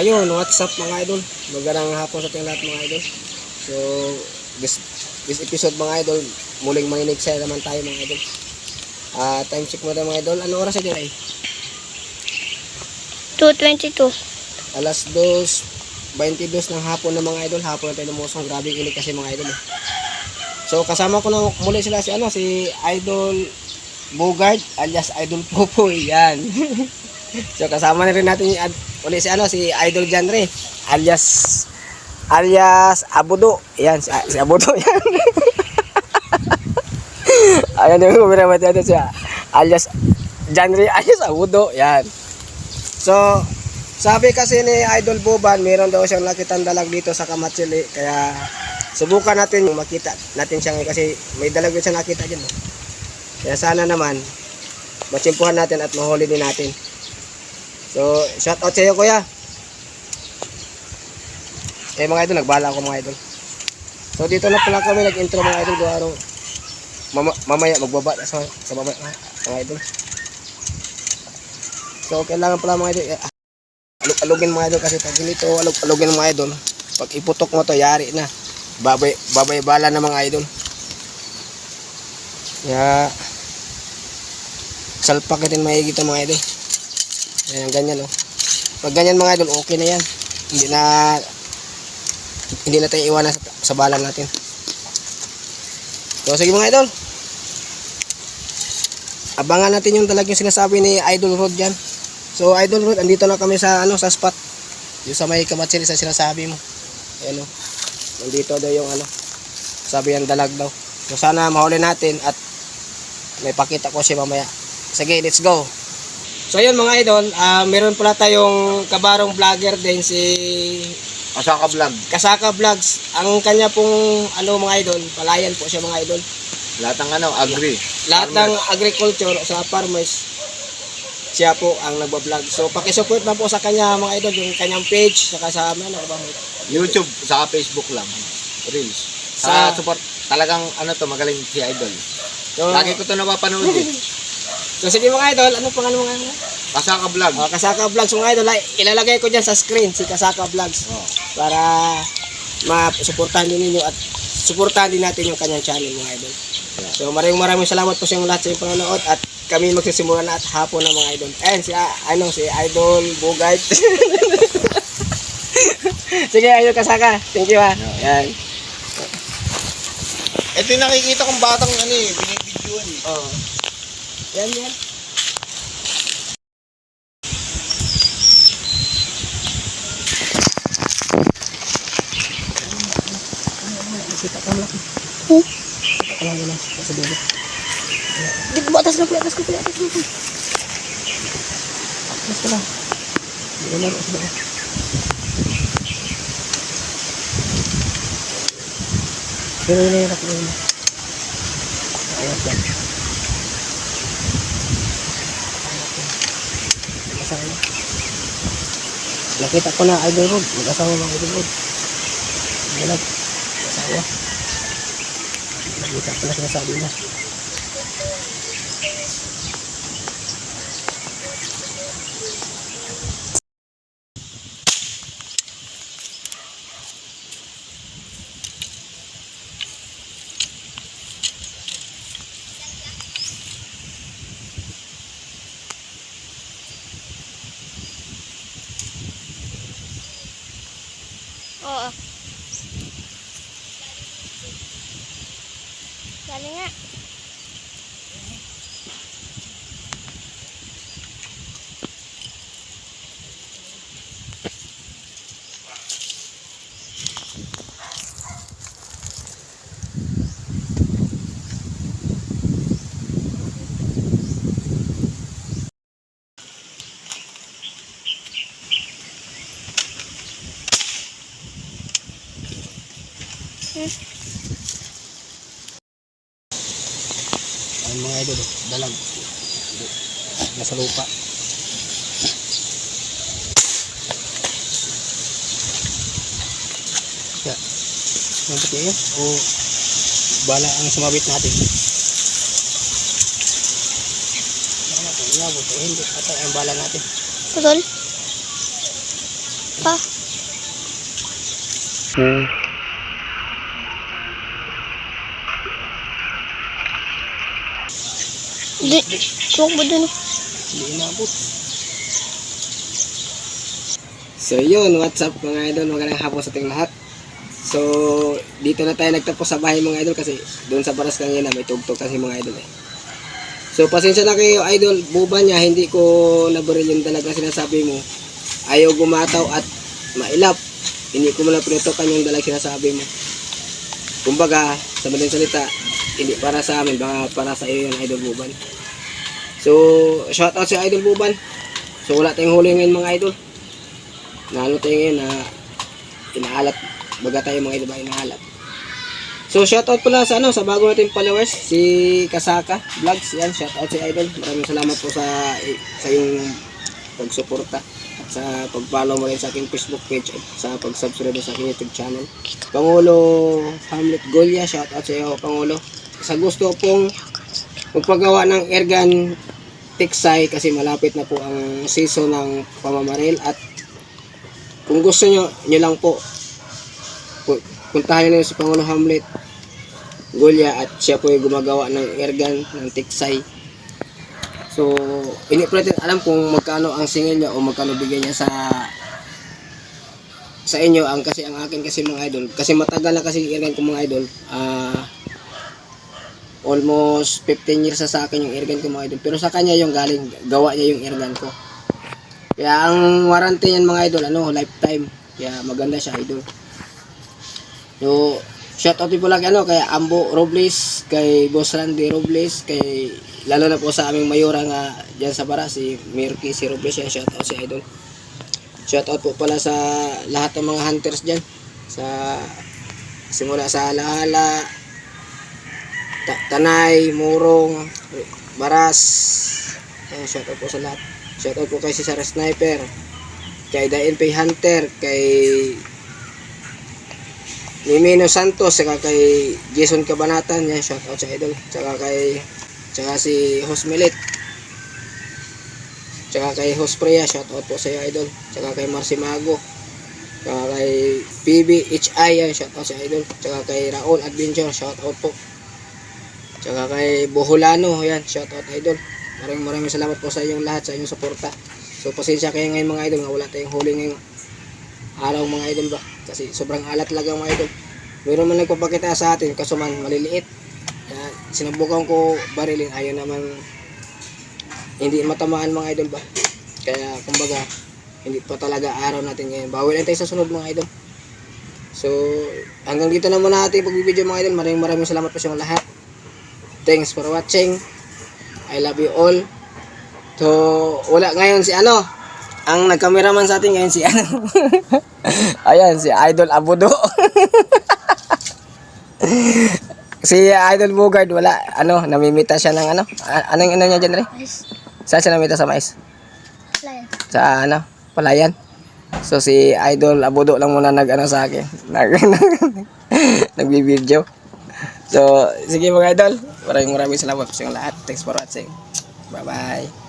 Ayun, what's up mga idol? Magandang hapon sa ating lahat mga idol. So, this episode mga idol, muling maninig sa naman tayo mga idol. Time check mo na mga idol. Ano oras na din ay? 2:22. Alas 2:22 ng hapon na mga idol. Hapon na tayo lumusong. Grabe init kasi mga idol. So, kasama ko na muli sila si Idol Bogart alias Idol Popoy. Yan. So, kasama na rin natin uli si Idol Genre alias Abudo. Yan, si Abudo yan. Ayan yung kumira natin siya. Alias Genre alias Abudo. Yan. So, sabi kasi ni Idol Boban, meron daw siyang nakitang dalag dito sa Kamatsili. Kaya, subukan natin yung makita natin siya ngayon kasi may dalag din siya nakita dyan. Kaya sana naman, matsimpuhan natin at mahuli din natin. So, shout out sa iyo kuya. Mga idol, nagbala ako mga idol. So, dito na pala kami nag-intro mga idol. Doon mamaya magbaba sa baba mga idol. So, kailangan pala mga idol, alugin mga idol kasi pag ganito, alugin mga idol. Pag iputok mo to, yari na. Babay bala na mga idol. Kaya, salpak natin mahigit ang mga idol. Ayan, ganyan oh. Pag ganyan mga idol, okay na yan. Hindi na tayo iwanan sa bala natin. So, sige mga idol. Abangan natin yung talagang sinasabi ni Idol Rod dyan. So, Idol Rod, andito na kami sa spot. Yung sa may Kamatsili sa sinasabi mo. Ayan oh. Nandito daw yung sabi yung dalag daw. So, sana mahuli natin at may pakita ko siya mamaya. Sige, let's go. So ayun mga idol, meron pala tayong kabarong vlogger din si Kasaka Vlog. Kasaka Vlogs. Ang kanya pong mga idol, palayan po siya mga idol. Lahat ng agri. Lahat ng agriculture sa farmers, siya po ang nagba-vlog. So paki-support na po sa kanya mga idol, yung kanyang page, saka sa YouTube, saka Facebook lang. Reels. Sa support, talagang magaling si Idol. So, lagi ko ito napapanood eh. So sige mga idol, ano pang mga Kasaka Vlog. Kasaka Vlogs mga idol, ilalagay ko dyan sa screen si Kasaka Vlogs para ma-suportahan din ninyo at suportahan din natin yung kanyang channel mga idol. So maraming salamat po sa inyong lahat sa inyong panonood at kami magsisimula na at hapon na mga idol. Ayan si Idol Bogart. Sige Idol Kasaka, thank you ha. Ayan. Ito yung nakikita kong batang binibidyoan eh. Oo. Yan. Kita ka lang. Kita ka lang yun sa dulo. Dito ba? Atas ko. Atas ko lang. Dito lang. Pero yun. Ayos yan. Nakita ko na Idol Rod. Mag-asawa ng Idol Rod. Galag. Asawa. Nakita ko na sinasabi na. Oo. Dali nga. Ayan mga idol, dalag. Nasa lupa. Kaya, mabuti yun. O bala ang sumabit natin. Bala natin, inabot. Hindi, patay ang bala natin. Putol? Pa? Di, huwag mo dun. Hindi inabot. So yun, what's up mga idol, magandang hapon sa ating lahat. So dito na tayo nagtapos sa bahay mga idol kasi doon sa Baras kanina may tugtog kasi mga idol eh. So pasensya na kayo idol, buba niya, hindi ko nabaril yung talaga sinasabi mo. Ayaw gumataw at mailap. Hindi ko muna pinatukan yung dalag sinasabi mo. Kumbaga, sa madaling salita, hindi para sa amin, baka para sa iyo yung idol buban. So, shout out sa idol buban. So wala tayong huli ngayon mga idol. Naano tayo ngayon na inaalat. Baga tayo mga idol ba inaalat. So shout out pala sa sa bago nating followers, si Kasaka Vlogs. Yan, shout out si idol. Maraming salamat po sa yung pagsuporta at sa pag-follow mo rin sa aking Facebook page at sa pag-subscribe sa aking YouTube channel. Pangulo Hamlet Golia, shout out sa iyo Pangulo. Sa gusto pong magpagawa ng airgun tiksay kasi malapit na po ang season ng pamamaril at kung gusto nyo lang po puntahan nyo si Pangulo Hamlet Golia at siya po yung gumagawa ng airgun ng tiksay. So hindi po natin alam kung magkano ang singil niya o magkano bigay niya sa inyo. Ang akin kasi mga idol, kasi matagal na kasi yung airgun ko mga idol, almost 15 years na sa akin yung airgun ko mga idol, pero sa kanya yung galing, gawa niya yung airgun ko. Kaya ang warranty niyan mga idol, lifetime. Kaya maganda siya idol. So shout out po lang kay Ambo Robles, kay Boss Randy Robles, kay lalo na po sa aming mayora nga diyan sa Bara, si Mirky, si Robles, yan, shout out si idol. Shout out po pala sa lahat ng mga hunters diyan sa simula sa Alaala, Tanay, Murong, Baras. Ayan, shout out po sa lahat. Shout out po kay si Sarah Sniper, kay DNP Hunter, kay Mimino Santos, saka kay Jason Cabanatan, yan, shout out sa idol. Saka si Hosmelit, saka kay Hospreya, shout out po sa iyo idol. Saka kay Marcy Mago, saka kay PBHI, yan, shout out sa idol. Saka kay Raon Adventure, shout out po. Saka kay Boholano, yan, shout out idol. Maraming salamat po sa inyong lahat, sa inyong suporta. So pasensya kayo ngayon mga idol nga wala tayong huli ngayong araw mga idol ba, kasi sobrang alat talaga mga idol. Meron man nagpapakita sa atin kaso man maliliit. Sinubukan ko barilin, ayaw naman, hindi matamaan mga idol ba. Kaya kumbaga hindi pa talaga araw natin ngayon. Bawal lang tayo sa sunod mga idol. So hanggang dito na muna ating pagbibideo mga idol. Maraming salamat po sa lahat. Thanks for watching. I love you all. So wala ngayon si ang nagkameraman sa atin ngayon si ayan, si Idol Abudo. Si Idol Bugard wala, namimita siya ng anong niya dyan, Re? Mais. Saan siya namimita sa mais? Layan. Sa Palayan. So si Idol Abudo lang muna sa akin. Nagbibideo. So sige mga idol, maraming salamat sa lahat. Thanks for watching. Bye bye.